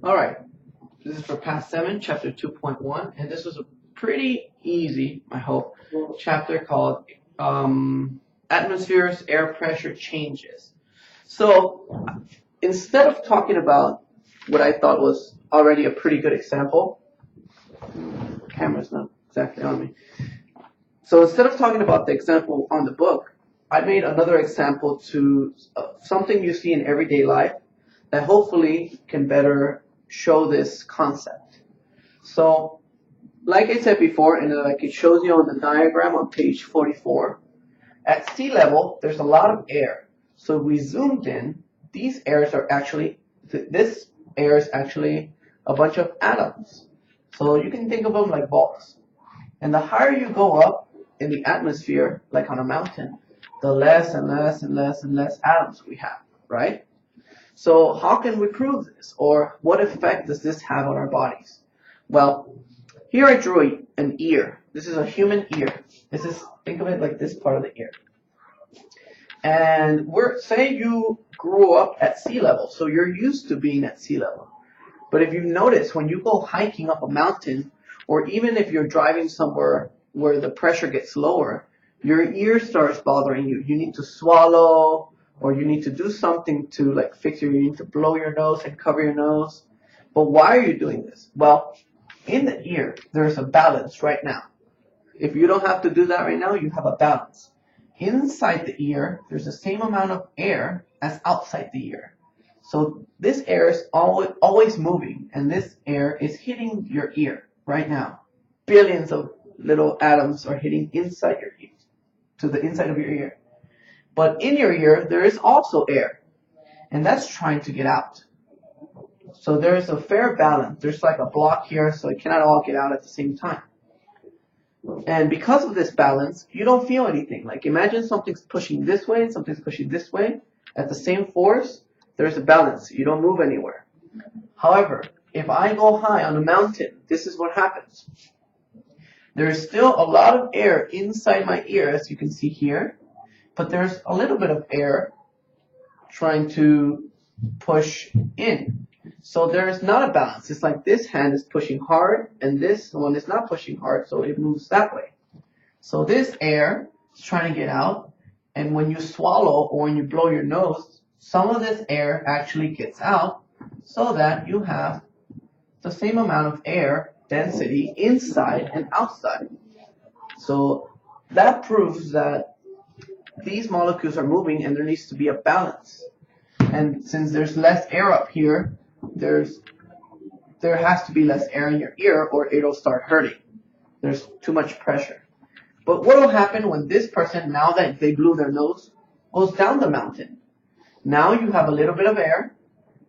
Alright, this is for Path 7, Chapter 2.1, and this was a pretty easy, I hope, chapter called Atmosphere's Air Pressure Changes. So, instead of talking about what I thought was already a pretty good example, the camera's not exactly on me. So instead of talking about the example on the book, I made another example to something you see in everyday life that hopefully can better show this concept. So, like I said before, and like it shows you on the diagram on page 44, at sea level, there's a lot of air. So we zoomed in, these airs are actually, this air is actually a bunch of atoms. So you can think of them like balls. And the higher you go up in the atmosphere, like on a mountain, the less and less and less and less atoms we have, right? So how can we prove this? Or what effect does this have on our bodies? Well, here I drew an ear. This is a human ear. Think of it like this part of the ear. And say you grew up at sea level, so you're used to being at sea level. But if you notice, when you go hiking up a mountain, or even if you're driving somewhere where the pressure gets lower, your ear starts bothering you. You need to swallow, or you need to do something to like fix your ear. You need to blow your nose and cover your nose. But why are you doing this? Well, in the ear, there's a balance right now. If you don't have to do that right now, you have a balance. Inside the ear, there's the same amount of air as outside the ear. So this air is always moving, and this air is hitting your ear right now. Billions of little atoms are hitting inside your ear, to the inside of your ear. But in your ear, there is also air, and that's trying to get out. So there's a fair balance. There's like a block here, so it cannot all get out at the same time. And because of this balance, you don't feel anything. Like imagine something's pushing this way and something's pushing this way at the same force. There's a balance. You don't move anywhere. However, if I go high on a mountain, this is what happens. There is still a lot of air inside my ear, as you can see here, but there's a little bit of air trying to push in. So there is not a balance. It's like this hand is pushing hard, and this one is not pushing hard, so it moves that way. So this air is trying to get out, and when you swallow or when you blow your nose, some of this air actually gets out so that you have the same amount of air density inside and outside. So that proves that these molecules are moving and there needs to be a balance. And since there's less air up here, there has to be less air in your ear or it'll start hurting. There's too much pressure. But what will happen when this person, now that they blew their nose, goes down the mountain? Now you have a little bit of air.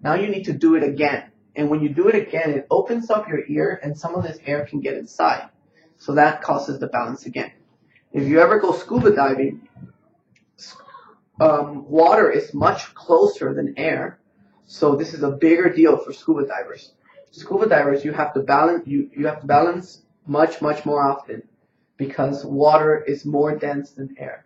Now you need to do it again. And when you do it again, it opens up your ear and some of this air can get inside. So that causes the balance again. If you ever go scuba diving, water is much closer than air. So this is a bigger deal for scuba divers. Scuba divers, you have to balance much more often because water is more dense than air.